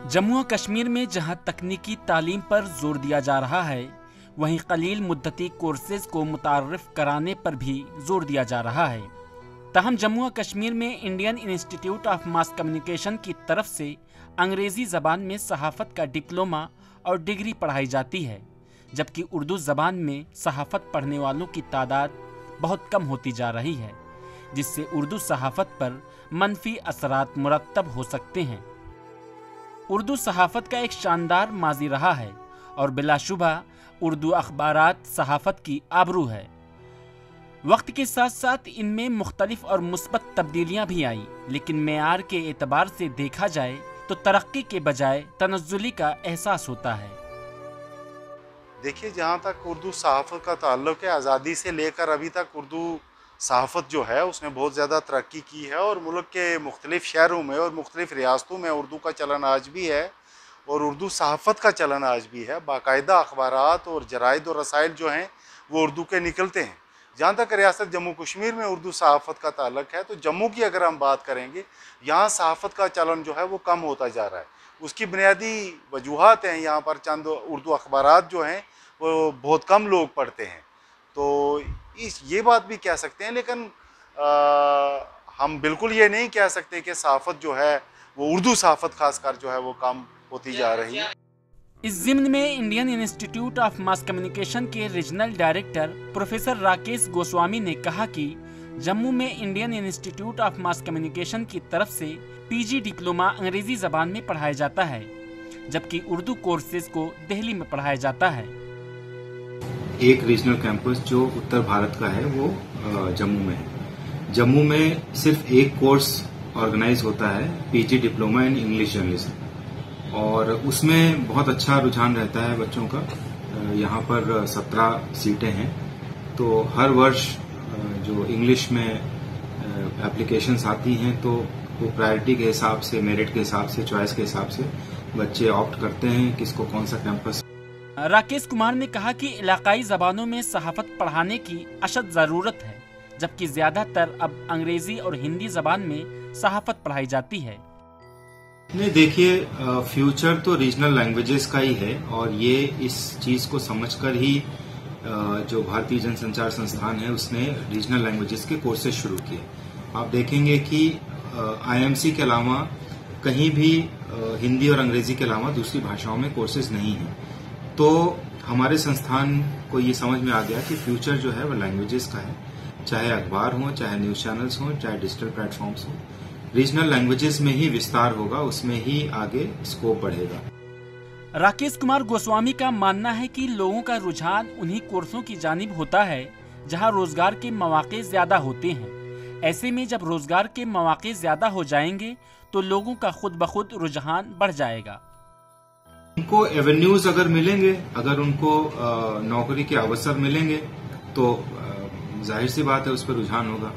जम्मू और कश्मीर में जहां तकनीकी तालीम पर जोर दिया जा रहा है, वहीं कलील मुद्दती कोर्सेज को मुतारफ़ कराने पर भी जोर दिया जा रहा है। तहम जम्मू और कश्मीर में Indian Institute of Mass Communication की तरफ से अंग्रेज़ी ज़बान में सहाफ़त का डिप्लोमा और डिग्री पढ़ाई जाती है, जबकि उर्दू ज़बान में सहाफ़त पढ़ने वालों की तादाद बहुत कम होती जा रही है, जिससे उर्दू सहाफ़त पर मनफी असरात मुरत्तब हो सकते हैं। उर्दू सहाफ़त का एक शानदार माजी रहा है और बिलाशुबा उर्दू अखबारात सहाफ़त की आबरू है। वक्त के साथ साथ इनमें मुख्तलिफ और मुस्बत तब्दीलियाँ भी आई, लेकिन मेयार के एतबार से देखा जाए तो तरक्की के बजाय तनज़्ज़ुली का एहसास होता है। देखिए, जहाँ तक उर्दू सहाफ़त का ताल्लुक़ है, आज़ादी से लेकर अभी तक उर्दू सहाफ़त जो है उसने बहुत ज़्यादा तरक्की की है और मुल्क के मुख्तलिफ़ शहरों में और मुख्तलिफ़ रियासतों में उर्दू का चलन आज भी है और उर्दू सहाफ़त का चलन आज भी है। बाकायदा अखबारात और जराइद और रसाइल जो हैं वो उर्दू के निकलते हैं। जहाँ तक रियासत जम्मू कश्मीर में उर्दू सहाफ़त का ताल्लुक़ है, तो जम्मू की अगर हम बात करेंगे, यहाँ सहाफ़त का चलन जो है वो कम होता जा रहा है। उसकी बुनियादी वजूहात हैं। यहाँ पर चंद उर्दू अखबारात जो हैं वो बहुत कम लोग पढ़ते हैं, तो ये बात भी कह सकते हैं, लेकिन हम बिल्कुल ये नहीं कह सकते कि सहाफ़त जो है वो उर्दू सहाफ़त खासकर जो है वो कम होती जा रही है। इस ज़िम्न में Indian Institute of Mass Communication के regional director professor Rakesh Goswami ने कहा कि जम्मू में Indian Institute of Mass Communication की तरफ से पीजी डिप्लोमा अंग्रेजी ज़बान में पढ़ाया जाता है, जबकि उर्दू कोर्सेज को दिल्ली में पढ़ाया जाता है। एक रीजनल कैंपस जो उत्तर भारत का है वो जम्मू में है। जम्मू में सिर्फ एक कोर्स ऑर्गेनाइज होता है, PG diploma in English journalism, और उसमें बहुत अच्छा रुझान रहता है बच्चों का। यहाँ पर 17 सीटें हैं, तो हर वर्ष जो इंग्लिश में एप्लीकेशंस आती हैं तो वो प्रायोरिटी के हिसाब से, मेरिट के हिसाब से, चॉइस के हिसाब से बच्चे ऑप्ट करते हैं किसको कौन सा कैंपस। राकेश कुमार ने कहा कि इलाकाई जबानों में सहाफ़त पढ़ाने की अशद ज़रूरत है, जबकि ज़्यादातर अब अंग्रेज़ी और हिंदी ज़बान में सहाफ़त पढ़ाई जाती है। नहीं, देखिए, फ्यूचर तो रीजनल लैंग्वेजेस का ही है और ये इस चीज़ को समझकर ही जो भारतीय जनसंचार संस्थान है उसने रीजनल लैंग्वेजेस के कोर्सेज शुरू किए। आप देखेंगे कि आईएमसी के अलावा कहीं भी हिंदी और अंग्रेजी के अलावा दूसरी भाषाओं में कोर्सेज नहीं हैं। तो हमारे संस्थान को ये समझ में आ गया कि फ्यूचर जो है वो लैंग्वेजेस का है, चाहे अखबार हो, चाहे न्यूज चैनल्स हो, चाहे डिजिटल प्लेटफॉर्म्स हो, रीजनल लैंग्वेजेस में ही विस्तार होगा, उसमें ही आगे स्कोप बढ़ेगा। राकेश कुमार गोस्वामी का मानना है कि लोगों का रुझान उन्हीं कोर्सों की जानिब होता है जहां रोजगार के मौके ज्यादा होते हैं। ऐसे में जब रोजगार के मौके ज्यादा हो जाएंगे तो लोगों का खुद ब खुद रुझान बढ़ जाएगा। उनको एवेन्यूज अगर मिलेंगे, अगर उनको नौकरी के अवसर मिलेंगे तो जाहिर सी बात है उस पर रुझान होगा।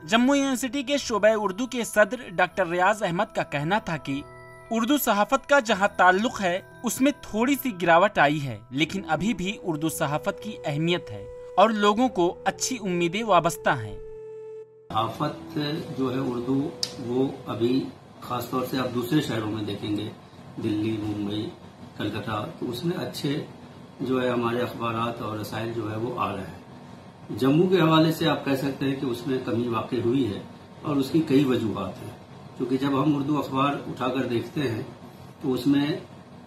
जम्मू यूनिवर्सिटी के शोबे उर्दू के सदर डॉक्टर रियाज अहमद का कहना था कि उर्दू सहाफ़त का जहां ताल्लुक है उसमें थोड़ी सी गिरावट आई है, लेकिन अभी भी उर्दू सहाफ़त की अहमियत है और लोगों को अच्छी उम्मीदें वाबस्ता हैं। सहाफ़त जो है उर्दू, वो अभी खासतौर से आप दूसरे शहरों में देखेंगे, दिल्ली, मुंबई, कलकत्ता, तो उसमें अच्छे जो है हमारे अखबारात और रसाइल जो है वो आ रहे हैं। जम्मू के हवाले से आप कह सकते हैं कि उसमें कमी वाकई हुई है और उसकी कई वजूहात हैं, क्योंकि जब हम उर्दू अखबार उठाकर देखते हैं तो उसमें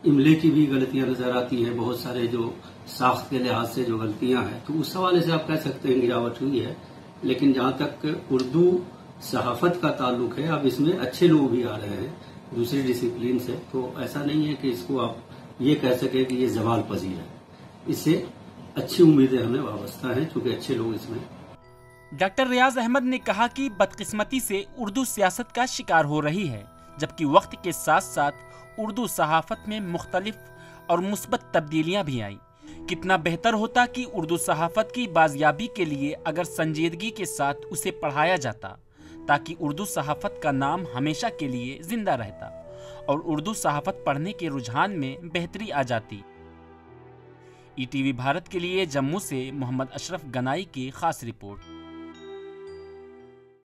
इमले की भी गलतियां नजर आती हैं, बहुत सारे जो साख्त के लिहाज से जो गलतियां हैं, तो उस हवाले से आप कह सकते हैं गिरावट हुई है। लेकिन जहां तक उर्दू सहाफ़त का ताल्लुक है, अब इसमें अच्छे लोग भी आ रहे हैं दूसरी डिसिप्लिन से, तो ऐसा नहीं है कि इसको आप ये कह सके कि ये ज़वाल पजीर है। इससे अच्छी उम्मीदें हमें वाबस्ता हैं, क्योंकि अच्छे लोग इसमें। डॉक्टर रियाज अहमद ने कहा कि बदकिस्मती से उर्दू सियासत का शिकार हो रही है, जबकि वक्त के साथ साथ उर्दू सहाफ़त में मुख्तलिफ और मुस्बत तब्दीलियाँ भी आईं। कितना बेहतर होता कि उर्दू सहाफ़त की बाजियाबी के लिए अगर संजीदगी के साथ उसे पढ़ाया जाता, ताकि उर्दू सहाफ़त का नाम हमेशा के लिए जिंदा रहता और उर्दू सहाफ़त पढ़ने के रुझान में बेहतरी आ जाती। ईटीवी भारत के लिए जम्मू से मोहम्मद अशरफ गनाई की खास रिपोर्ट।